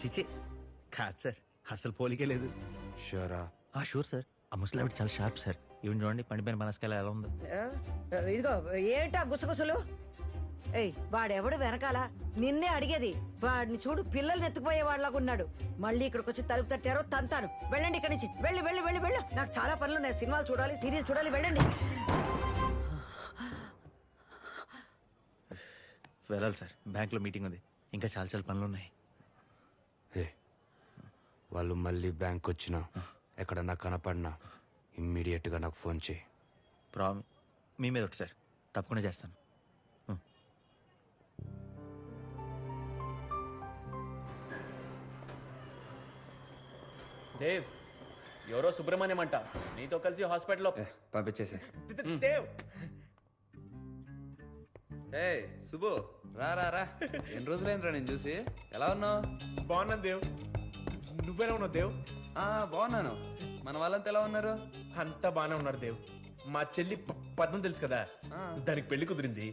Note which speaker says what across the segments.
Speaker 1: చిచి కాదు సార్, అసలు పోలికే లేదు.
Speaker 2: షూరా?
Speaker 1: Sure sir. ఆ ముసలావిడ చాలా షార్ప్ సార్. ఈవెన్ చూడండి పండిపోయిన పనసకాయలు ఎలా ఉందో.
Speaker 3: ఇదిగో ఏంటా గుసగుసలు? ఏయ్, వాడెవడు వెనకాల? నిన్నే అడిగేది. వాడిని చూడు, పిల్లల్ని ఎత్తుకుపోయే వాళ్ళగా ఉన్నాడు. మళ్ళీ ఇక్కడికి వచ్చి తలుపు తట్టారో తంతాను. వెళ్ళండి ఇక్కడి నుంచి. వెళ్ళి వెళ్ళి వెళ్ళి వెళ్ళు. నాకు చాలా పనులు ఉన్నాయి. సినిమాలు చూడాలి, సిరీస్ చూడాలి. వెళ్ళండి.
Speaker 1: వెళ్ళాలి సార్, బ్యాంక్లో మీటింగ్ ఉంది. ఇంకా చాలా చాలా పనులు ఉన్నాయి.
Speaker 2: వాళ్ళు మళ్ళీ బ్యాంక్ వచ్చినా ఎక్కడన్నా కనపడినా ఇమ్మీడియట్గా నాకు ఫోన్ చేయి.
Speaker 1: మీ మీద ఒకటి సార్, తప్పకుండా చేస్తాను.
Speaker 4: దేవ్, ఎవరో సుబ్రహ్మణ్యం అంట నీతో కలిసి హాస్పిటల్లో.
Speaker 2: పంపించేసే.
Speaker 4: దేవ్,
Speaker 5: ఏ సుబ్బు, రా రా రా. ఎన్ని రోజులైందిరా నేను చూసి. ఎలా ఉన్నావు?
Speaker 4: బాగున్నాను దేవ్. నువ్వెలా ఉన్నావు దేవ్?
Speaker 5: బాగున్నాను. మన వాళ్ళంతా ఎలా ఉన్నారు?
Speaker 4: అంతా బాగానే ఉన్నారు దేవ్. మా చెల్లి పద్మం తెలుసు కదా, దానికి పెళ్లి కుదిరింది.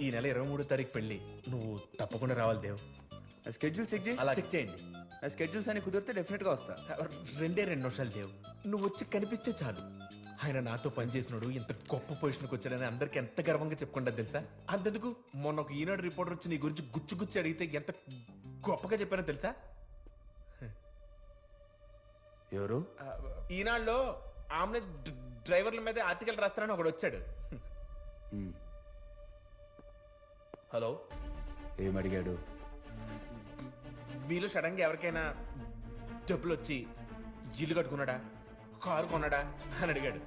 Speaker 4: ఈ నెల 23వ తారీఖు పెళ్లి. నువ్వు తప్పకుండా రావాలి దేవ్.
Speaker 5: స్కెడ్యూల్ చెక్ చేసి
Speaker 4: అలా చెక్ చేయండి.
Speaker 5: స్కెడ్యూల్స్ అని కుదిరితే డెఫినెట్ గా వస్తా.
Speaker 4: 2 నిమిషాలు దేవ్. నువ్వు వచ్చి కనిపిస్తే చాలు. ఆయన నాతో పనిచేసినాడు, ఇంత గొప్ప పొజిషన్కి వచ్చాడని అందరికి ఎంత గర్వంగా చెప్పుకుంటా తెలుసా. అంతెందుకు, మొన్న ఒక ఈనాడు రిపోర్టర్ వచ్చి నీ గురించి గుచ్చి గుచ్చి అడిగితే ఎంత గొప్పగా చెప్పానో తెలుసా.
Speaker 2: ఎవరు?
Speaker 4: ఈనాడులో ఆంబులెన్స్ డ్రైవర్ల మీద ఆర్టికల్ రాస్తారని ఒకడు వచ్చాడు. హలో,
Speaker 2: ఏమడిగాడు?
Speaker 4: మీలో సడన్ గా ఎవరికైనా డబ్బులు వచ్చి ఇల్లు కట్టుకున్నాడా, కారు కొన్నాడా అని అడిగాడు.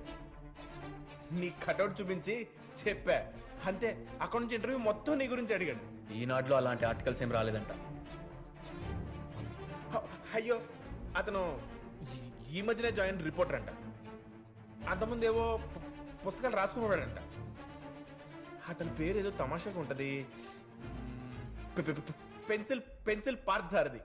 Speaker 4: నీ కటౌట్ చూపించి చెప్పా అంతే. అక్కడ నుంచి ఇంటర్వ్యూ మొత్తం నీ గురించి అడిగాడు.
Speaker 6: ఈనాడులో అలాంటి ఆర్టికల్స్ ఏం రాలేదంట.
Speaker 4: అయ్యో, అతను ఈ మధ్యనే జాయిన్ రిపోర్టర్ అంట. అంతకుముందు ఏవో పుస్తకాలు రాసుకున్నాడంట. అతని పేరు ఏదో తమాషాగా ఉంటది. Pencil Parthasarathi.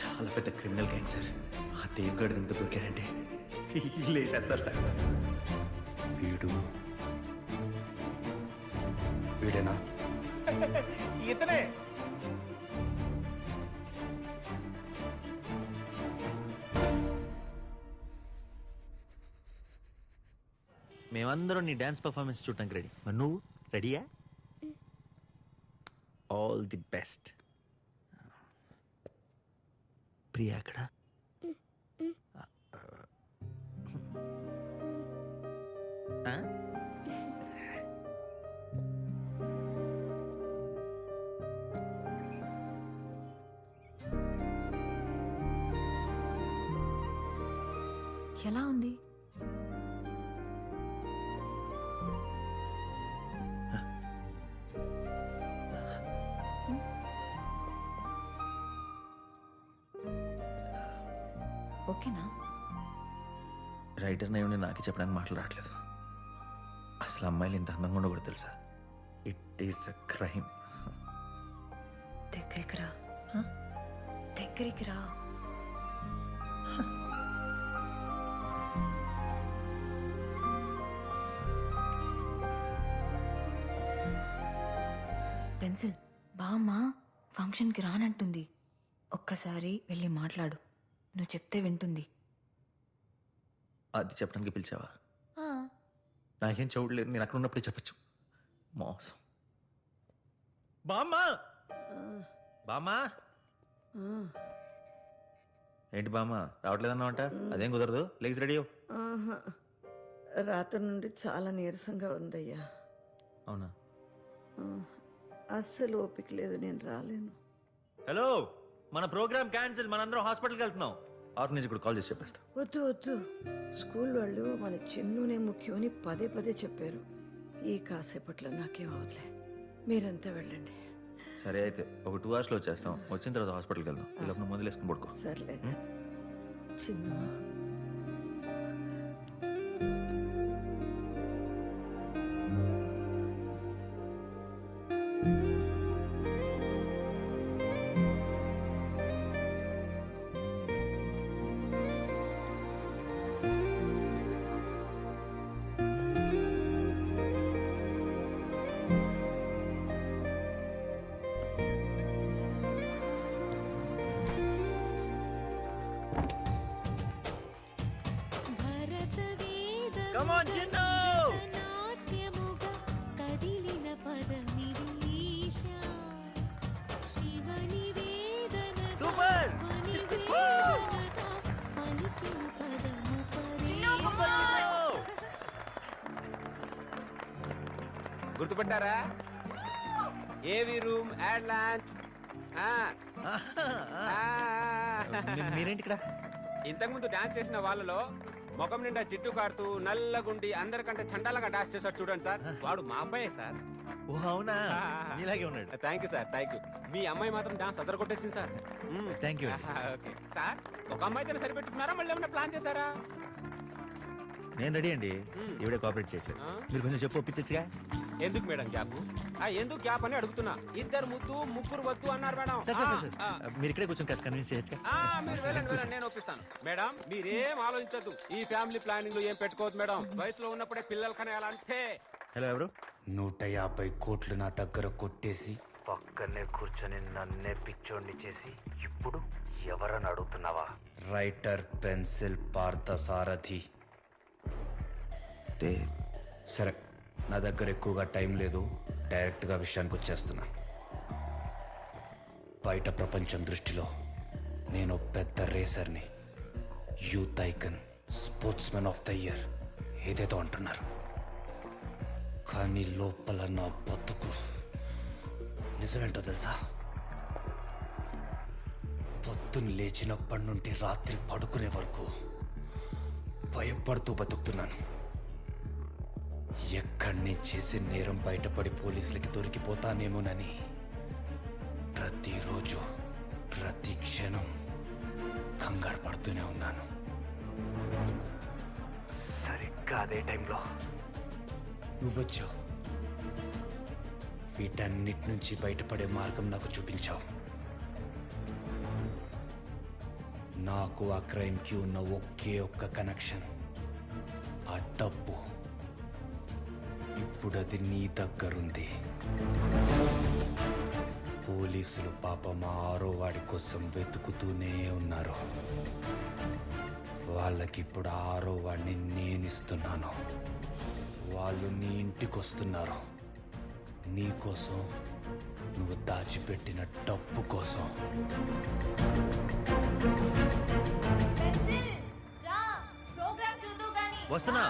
Speaker 1: చాలా పెద్ద క్రిమినల్ గ్యాంగ్ సార్. ఆ దేవ్గాడు కనుక దొరికాడంటే లేసేస్తారు సార్.
Speaker 2: వీడేనా?
Speaker 4: ఇతనే.
Speaker 1: మేమందరం నీ డాన్స్ పర్ఫార్మెన్స్ చూడటానికి రెడీ. మరి నువ్వు రెడీయా? All the best. ప్రియా అక్కడ.
Speaker 7: ఎలా ఉంది? ఓకేనా?
Speaker 1: రైటర్ నేనే నాకే చెప్పడానికి మాటలు రావట్లేదు. అసలు అమ్మాయిలు ఇంత అందంగా ఉండకూడదు తెలుసా. It is a crime.
Speaker 7: దగ్గరికి రా, దగ్గరికి రా. పెన్సిల్, బామ్మ ఫంక్షన్కి రానంటుంది. ఒక్కసారి వెళ్ళి మాట్లాడు. నువ్వు చెప్తే వింటుంది.
Speaker 1: అది చెప్పడానికి పిలిచావా? నాకేం చూడలేదు, నేను అక్కడ ఉన్నప్పుడే చెప్పచ్చు. మోసం. బామ్మా, బామ్మా. ఏంటి బామ్మ రావట్లేదన్నావంట? అదేం కుదరదు, లేచి రెడీ.
Speaker 3: రాత్రి నుండి చాలా నీరసంగా ఉందయ్యా.
Speaker 1: అవునా?
Speaker 3: అస్సలు ఓపిక లేదు, నేను రాలేను.
Speaker 1: హలో, మన ప్రోగ్రామ్ క్యాన్సిల్. మనందరం హాస్పిటల్కి వెళ్తున్నాం. ఆర్ఫనేజ్ కూడా కాల్ చేసి చెప్పేస్తా.
Speaker 3: వద్దు వద్దు, స్కూల్ వాళ్ళు మన చిన్నునే ముఖ్యమని పదే పదే చెప్పారు. ఈ కాసేపట్లో నాకేం అవదులే, మీరంతా వెళ్ళండి.
Speaker 1: సరే అయితే ఒక 2 hours వచ్చేస్తాం. వచ్చిన తర్వాత హాస్పిటల్కి వెళ్దాం. ఇలా మందులు వేసుకుని పడుకో.
Speaker 3: సర్లే చిన్ను.
Speaker 1: Come on, Chinnu!
Speaker 8: నాట్యముగా కదిలిన పదమిరీశ శివని వేదన
Speaker 1: Super!
Speaker 8: పలికిన పదము పరేశ
Speaker 2: గుర్తుపట్టారా? ఏవి రూమ్ అండ్ లాంచ్.
Speaker 1: మీరేంటి ఇక్కడ?
Speaker 2: ఇంతకుముందు డాన్స్ చేసిన వాళ్ళలో ముఖం నిండా జిట్టు కారుతూ నల్లగుండి అందరికంటే చండాలంగా డాన్స్ చేశాడు చూడండి సార్, వాడు మా అబ్బాయే సార్.
Speaker 1: ఓ అవునా, ఇలాగే ఉన్నాడు.
Speaker 2: Thank you sir, thank you. మీ అమ్మాయి మాత్రం డాన్స్ అదర కొట్టేసింది సార్.
Speaker 1: Thank you.
Speaker 2: ఓకే సార్, ఒక అమ్మాయితో సరిపెట్టుకున్నారా మళ్ళీ ఏమైనా ప్లాన్ చేశారా?
Speaker 1: నేను రెడీ అండి. ఇవిడే కోఆపరేట్ చేయట్లేదు. మీరు కొంచెం చెప్పు ఒప్పించచ్చుగా.
Speaker 2: ఎందుకు మేడం గ్యాప్? ఎందుకు గ్యాప్ అని అడుగుతున్నా. ఇద్దరు ముద్దు ముగ్గురు వద్దు అన్నారు మేడం.
Speaker 1: సార్ సార్ సార్, మీరు ఇక్కడే కూర్చొని కాస్త కన్విన్స్ చేయొచ్చుగా.
Speaker 2: మీరు వెళ్ళండి, నేను ఒప్పిస్తాను. మేడం మీరేం ఆలోచించద్దు, ఈ ఫ్యామిలీ ప్లానింగ్ లో ఏం పెట్టుకోవద్దు మేడం. వయసులో ఉన్నప్పుడే పిల్లలు కనేయాలంటే.
Speaker 1: హలో ఎవరు?
Speaker 2: 150 కోట్లు నా దగ్గర కొట్టేసి పక్కనే కూర్చొని నన్నే పిచ్చోడిని చేసి ఇప్పుడు ఎవరని అడుగుతున్నావా? Writer pencil Parthasarathi. సరే, నా దగ్గర ఎక్కువగా టైం లేదు, డైరెక్ట్గా విషయానికి వచ్చేస్తున్నా. బయట ప్రపంచం దృష్టిలో నేను పెద్ద రేసర్ని, youth icon, sportsman of the year ఏదేదో అంటున్నారు. కానీ లోపల నా బతుకు నిజమేంటో తెలుసా? పొద్దున్న లేచినప్పటి నుండి రాత్రి పడుకునే వరకు భయపడుతూ బతుకుతున్నాను. ఎక్కడి నుంచి చేసే నేరం బయటపడి పోలీసులకి దొరికిపోతానేమోనని ప్రతిరోజు ప్రతి క్షణం కంగారు పడుతూనే ఉన్నాను. సరిగ్గా అదే టైంలో నువ్వొచ్చావు. వీటన్నిటి నుంచి బయటపడే మార్గం నాకు చూపించావు. నాకు ఆ క్రైమ్కి ఉన్న ఒకే ఒక్క కనెక్షన్, ఆ డబ్బు. ఇప్పుడు అది నీ దగ్గరుంది. పోలీసులు పాపం ఆ 6వ వాడి కోసం వెతుకుతూనే ఉన్నారు. వాళ్ళకిప్పుడు 6వ వాడిని నేనిస్తున్నాను. వాళ్ళు నీ ఇంటికి వస్తున్నారు, నీకోసం, నువ్వు దాచిపెట్టిన డబ్బు కోసం.
Speaker 1: వస్తున్నా,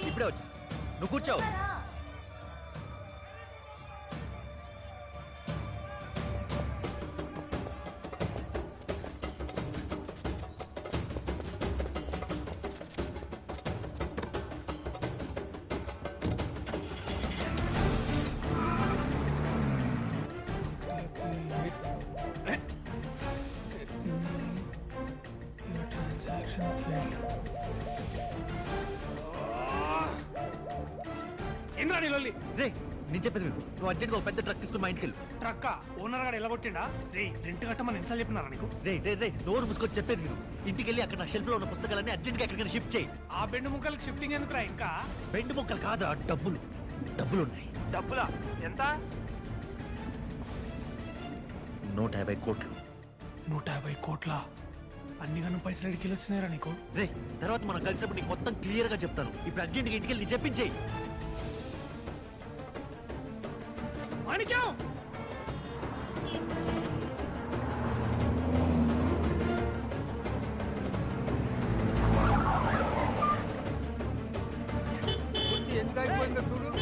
Speaker 1: ఇప్పుడే వచ్చేస్తా. నువ్వు కూర్చోవు. రే, నేను చెప్పేది విను. నువ్వు అర్జెంట్గా ఒక పెద్ద ట్రక్ తీసుకుని మా ఇంటికి వెళ్ళు.
Speaker 9: ట్రక్క ఓనర్ గారు ఎలా కొట్టిండా? రే రెంట్ కట్టమని ఎన్నిసార్లు చెప్పినారా నీకు?
Speaker 1: రే రే రే, నోరు మూసుకొని చెప్పేది విను. ఇంటికి వెళ్ళి అక్కడ నా షెల్ఫ్ లో ఉన్న పుస్తకాలన్నీ అర్జెంట్గా ఎక్కడికైనా షిఫ్ట్ చేయి.
Speaker 9: ఆ బెండు ముక్కలకి షిఫ్టింగ్ ఎందుకురా ఇంకా?
Speaker 1: బెండు మొక్కలు కాదా, డబ్బులు. డబ్బులు ఉన్నాయి.
Speaker 9: డబ్బులా? ఎంత?
Speaker 1: 150 కోట్లు.
Speaker 9: 150 కోట్ల? అన్ని గనం పైసలు ఎడికి వచ్చినాయిరా నీకు?
Speaker 1: రే, తర్వాత మనం కలిసినప్పుడు నీకు మొత్తం క్లియర్ గా చెప్తాను. ఇప్పుడు అర్జెంట్గా ఇంటికి వెళ్ళి చెప్పించేయి.
Speaker 9: మాణిక్యం!
Speaker 5: ఎంత అయిపోయిందో చూడు.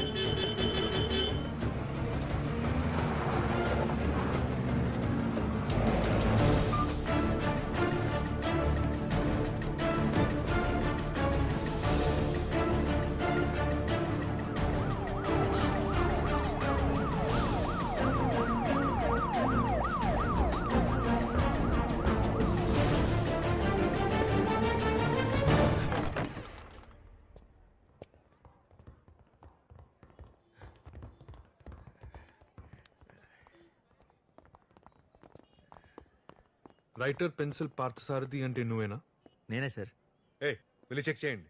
Speaker 10: రైటర్ పెన్సిల్ పార్థసారథి అంటే నువ్వేనా?
Speaker 1: నేనే సార్.
Speaker 10: వెళ్ళి చెక్ చేయండి.